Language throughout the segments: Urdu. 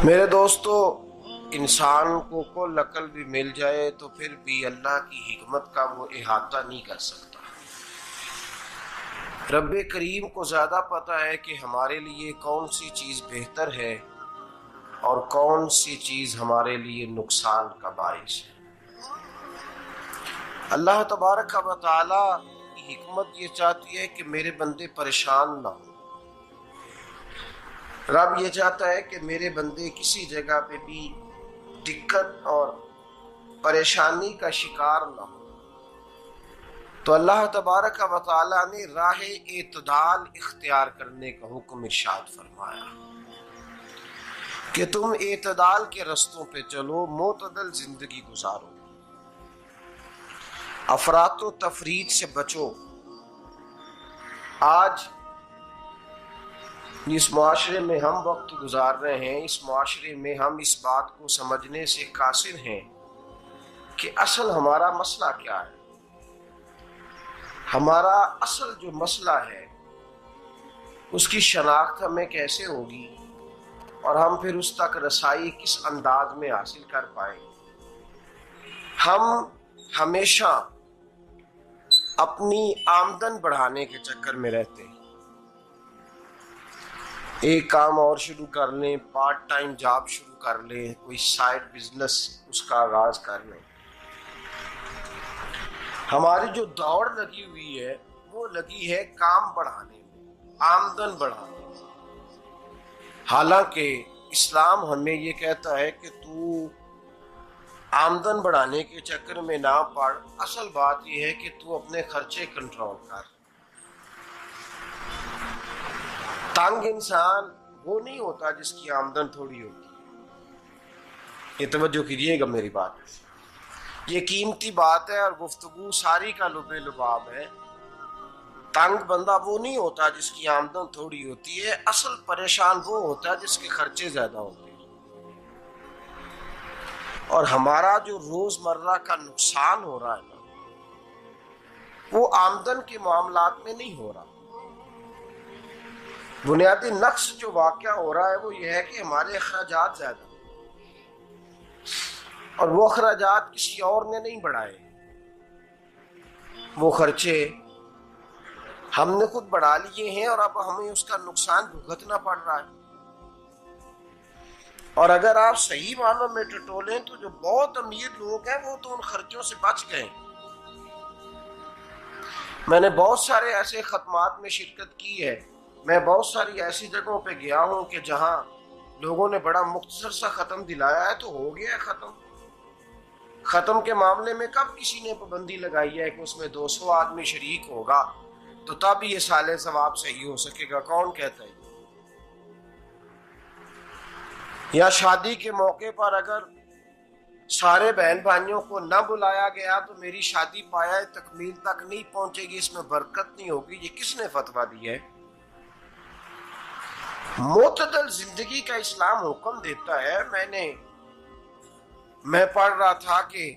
میرے دوستو، انسان کو کل عقل بھی مل جائے تو پھر بھی اللہ کی حکمت کا وہ احاطہ نہیں کر سکتا۔ رب کریم کو زیادہ پتہ ہے کہ ہمارے لیے کون سی چیز بہتر ہے اور کون سی چیز ہمارے لیے نقصان کا باعث ہے۔ اللہ تبارک و تعالی کی حکمت یہ چاہتی ہے کہ میرے بندے پریشان نہ ہوں۔ رب یہ چاہتا ہے کہ میرے بندے کسی جگہ پہ بھی دقت اور پریشانی کا شکار نہ ہو، تو اللہ تبارک و تعالی نے راہ اعتدال اختیار کرنے کا حکم ارشاد فرمایا کہ تم اعتدال کے رستوں پہ چلو، معتدل زندگی گزارو، افراط و تفریط سے بچو۔ آج جس معاشرے میں ہم وقت گزار رہے ہیں، اس معاشرے میں ہم اس بات کو سمجھنے سے قاصر ہیں کہ اصل ہمارا مسئلہ کیا ہے۔ ہمارا اصل جو مسئلہ ہے اس کی شناخت ہمیں کیسے ہوگی اور ہم پھر اس تک رسائی کس انداز میں حاصل کر پائیں۔ ہم ہمیشہ اپنی آمدن بڑھانے کے چکر میں رہتے ہیں، ایک کام اور شروع کر لیں، پارٹ ٹائم جاب شروع کر لیں، کوئی سائیڈ بزنس اس کا آغاز کر لیں۔ ہماری جو دوڑ لگی ہوئی ہے وہ لگی ہے کام بڑھانے میں، آمدن بڑھانے میں، حالانکہ اسلام ہمیں یہ کہتا ہے کہ تو آمدن بڑھانے کے چکر میں نہ پڑ، اصل بات یہ ہے کہ تو اپنے خرچے کنٹرول کر۔ تنگ انسان وہ نہیں ہوتا جس کی آمدن تھوڑی ہوتی ہے۔ یہ توجہ کیجیے گا میری بات، یہ قیمتی بات ہے اور گفتگو ساری کا لب لباب ہے۔ تنگ بندہ وہ نہیں ہوتا جس کی آمدن تھوڑی ہوتی ہے، اصل پریشان وہ ہوتا ہے جس کے خرچے زیادہ ہوتے ہیں۔ اور ہمارا جو روزمرہ کا نقصان ہو رہا ہے نا، وہ آمدن کے معاملات میں نہیں ہو رہا۔ بنیادی نقص جو واقعہ ہو رہا ہے وہ یہ ہے کہ ہمارے اخراجات زیادہ ہیں، اور وہ اخراجات کسی اور نے نہیں بڑھائے، وہ خرچے ہم نے خود بڑھا لیے ہیں اور اب ہمیں اس کا نقصان بھگتنا پڑ رہا ہے۔ اور اگر آپ صحیح معنوں میں ٹٹولیں تو جو بہت امیر لوگ ہیں وہ تو ان خرچوں سے بچ گئے۔ میں نے بہت سارے ایسے ختمات میں شرکت کی ہے، میں بہت ساری ایسی جگہوں پہ گیا ہوں کہ جہاں لوگوں نے بڑا مختصر سا ختم دلایا ہے تو ہو گیا ہے ختم۔ ختم کے معاملے میں کب کسی نے پابندی لگائی ہے کہ اس میں 200 آدمی شریک ہوگا تو تب یہ سال ثواب صحیح ہو سکے گا؟ کون کہتا ہے؟ یا شادی کے موقع پر اگر سارے بہن بھائیوں کو نہ بلایا گیا تو میری شادی پایہ تکمیل تک نہیں پہنچے گی، اس میں برکت نہیں ہوگی؟ یہ کس نے فتویٰ دیا ہے؟ معتدل زندگی کا اسلام حکم دیتا ہے۔ میں پڑھ رہا تھا کہ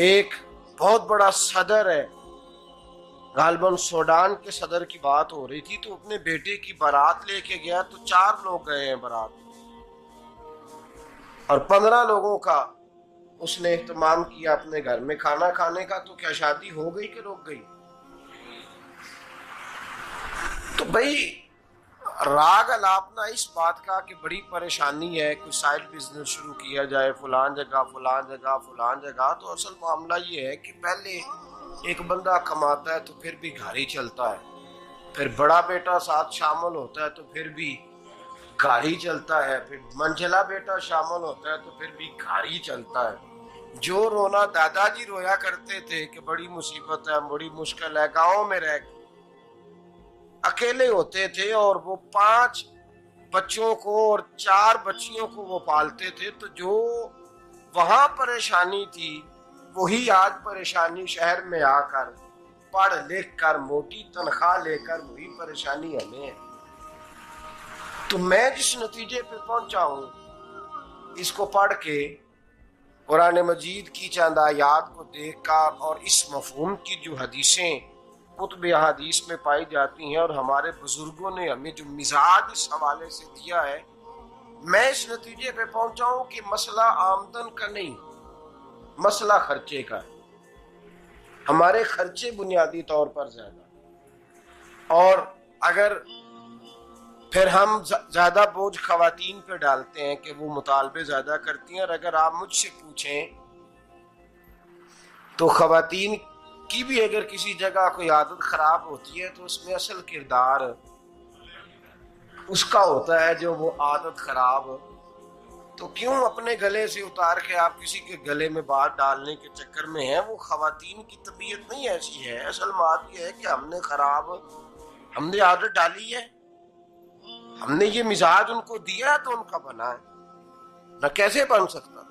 ایک بہت بڑا صدر ہے، غالباً سوڈان کے صدر کی بات ہو رہی تھی، تو اپنے بیٹے کی بارات لے کے گیا تو 4 لوگ گئے ہیں بارات، اور 15 لوگوں کا اس نے اہتمام کیا اپنے گھر میں کھانا کھانے کا۔ تو کیا شادی ہو گئی کہ رک گئی؟ تو بھائی راگ الاپنا اس بات کا کہ بڑی پریشانی ہے، کوئی سائیڈ بزنس شروع کیا جائے فلان جگہ فلان جگہ فلان جگہ، تو اصل معاملہ یہ ہے کہ پہلے ایک بندہ کماتا ہے تو پھر بھی گھر ہی چلتا ہے، پھر بڑا بیٹا ساتھ شامل ہوتا ہے تو پھر بھی گھر ہی چلتا ہے، پھر منجلا بیٹا شامل ہوتا ہے تو پھر بھی گھر ہی چلتا ہے۔ جو رونا دادا جی رویا کرتے تھے کہ بڑی مصیبت ہے، بڑی مشکل ہے، گاؤں میں رہ کے اکیلے ہوتے تھے اور وہ 5 بچوں کو اور 4 بچیوں کو وہ پالتے تھے، تو جو وہاں پریشانی تھی وہی آج پریشانی شہر میں آ کر پڑھ لکھ کر موٹی تنخواہ لے کر وہی پریشانی ہمیں ہے۔ تو میں جس نتیجے پہ پہنچا ہوں اس کو پڑھ کے، قرآن مجید کی چند آیات کو دیکھ کر اور اس مفہوم کی جو حدیثیں کتب احادیث میں پائی جاتی ہیں اور ہمارے بزرگوں نے ہمیں جو مزاج اس حوالے سے دیا ہے، میں اس نتیجے پہ پہنچا ہوں کہ مسئلہ آمدن کا نہیں، مسئلہ خرچے کا ہے۔ ہمارے خرچے بنیادی طور پر زیادہ، اور اگر پھر ہم زیادہ بوجھ خواتین پہ ڈالتے ہیں کہ وہ مطالبے زیادہ کرتی ہیں، اور اگر آپ مجھ سے پوچھیں تو خواتین کی بھی اگر کسی جگہ کوئی عادت خراب ہوتی ہے تو اس میں اصل کردار اس کا ہوتا ہے جو وہ عادت خراب، تو کیوں اپنے گلے سے اتار کے آپ کسی کے گلے میں بات ڈالنے کے چکر میں ہیں؟ وہ خواتین کی طبیعت نہیں ایسی ہے، اصل بات یہ ہے کہ ہم نے عادت ڈالی ہے، ہم نے یہ مزاج ان کو دیا ہے تو ان کا بنا ہے، نہ کیسے بن سکتا۔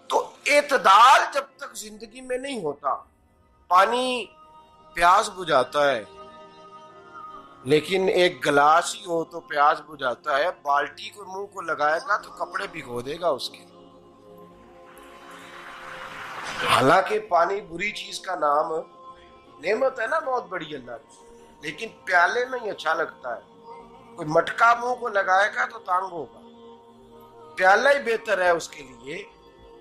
تو اعتدال جب تک زندگی میں نہیں ہوتا، پانی پیاس بجھاتا ہے لیکن ایک گلاس ہی ہو تو پیاس بجھاتا ہے، بالٹی کو منہ کو لگائے گا تو کپڑے بھگو دے گا اس کے۔ حالانکہ پانی بری چیز کا نام نعمت ہے نا بہت بڑی اللہ کی، لیکن پیالے میں ہی اچھا لگتا ہے۔ کوئی مٹکا منہ کو لگائے گا تو تانگ ہوگا، پیالہ ہی بہتر ہے اس کے لیے۔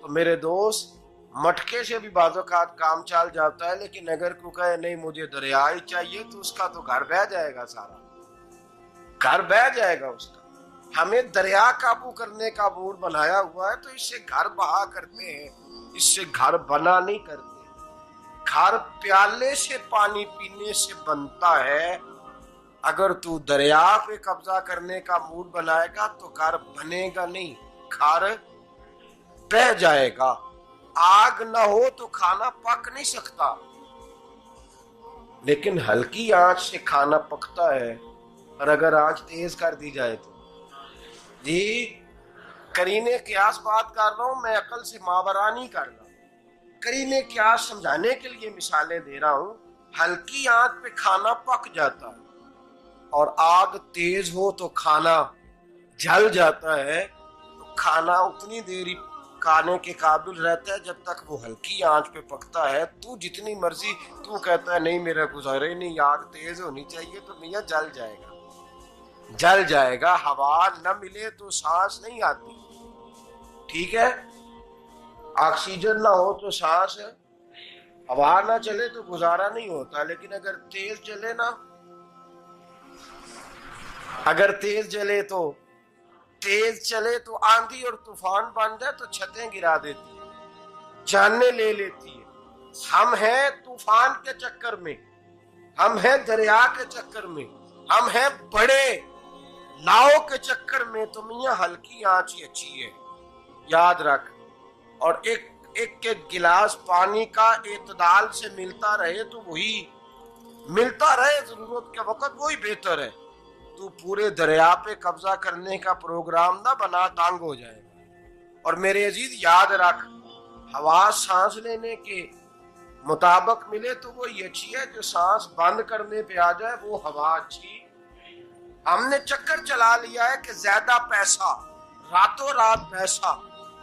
تو میرے دوست، مٹکے سے بھی بعض اوقات کام چل جاتا ہے، لیکن اگر کوئی کہے نہیں مجھے دریا ہی چاہیے تو اس کا تو گھر بہ جائے گا، سارا گھر بہ جائے گا اس کا۔ ہمیں دریا قابو کرنے کا موڈ بنایا ہوا ہے تو اس سے گھر بہا کرتے ہیں، اس سے گھر بنا نہیں کرتے۔ گھر پیالے سے پانی پینے سے بنتا ہے۔ اگر تو دریا پہ قبضہ کرنے کا موڈ بنائے گا تو گھر بنے گا نہیں، گھر بہ جائے گا۔ آگ نہ ہو تو کھانا پک نہیں سکتا، لیکن ہلکی آنچ سے کھانا پکتا ہے، اور اگر آنچ تیز کر دی جائے تو جی قرینے قیاس بات کر رہا ہوں، میں عقل سے ماورا نہیں کر رہا، قرینے قیاس سمجھانے کے لیے مثالیں دے رہا ہوں۔ ہلکی آنچ پہ کھانا پک جاتا ہے، اور آگ تیز ہو تو کھانا جل جاتا ہے۔ تو کھانا اتنی دیر کھانے کے قابل رہتا ہے جب تک وہ ہلکی آنچ پہ پکتا ہے۔ تو جتنی مرضی تو کہتا ہے نہیں میرا گزارے نہیں، آگ تیز ہونی چاہیے، تو میاں جل جائے گا، جل جائے گا۔ ہوا نہ ملے تو سانس نہیں آتی، ٹھیک ہے؟ آکسیجن نہ ہو تو سانس، ہوا نہ چلے تو گزارا نہیں ہوتا، لیکن اگر تیز چلے نا، اگر تیز چلے تو آندھی اور طوفان بن جائے تو چھتیں گرا دیتی ہے، جانیں لے لیتی ہے۔ ہم ہیں طوفان کے چکر میں، ہم ہیں دریا کے چکر میں، ہم ہیں بڑے ناؤ کے چکر میں، تو میاں ہلکی آنچ ہی اچھی ہے، یاد رکھ۔ اور ایک گلاس پانی کا اعتدال سے ملتا رہے تو وہی ملتا رہے، ضرورت کے وقت وہی بہتر ہے۔ تو پورے دریا پہ قبضہ کرنے کا پروگرام نہ بنا، تانگ ہو جائے گا۔ اور میرے عزیز یاد رکھ، ہوا سانس لینے کے مطابق ملے تو وہی اچھی ہے، جو سانس بند کرنے پہ آ جائے وہ ہوا اچھی۔ ہم نے چکر چلا لیا ہے کہ زیادہ پیسہ، راتوں رات پیسہ،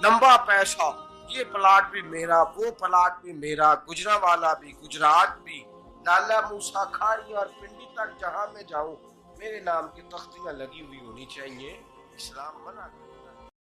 لمبا پیسہ، یہ پلاٹ بھی میرا، وہ پلاٹ بھی میرا، گجرانوالہ بھی، گجرات بھی، لالا موسیٰ کھاری اور پنڈی تک جہاں میں جاؤں میرے نام کی تختیاں لگی ہوئی ہونی چاہیے۔ اسلام منع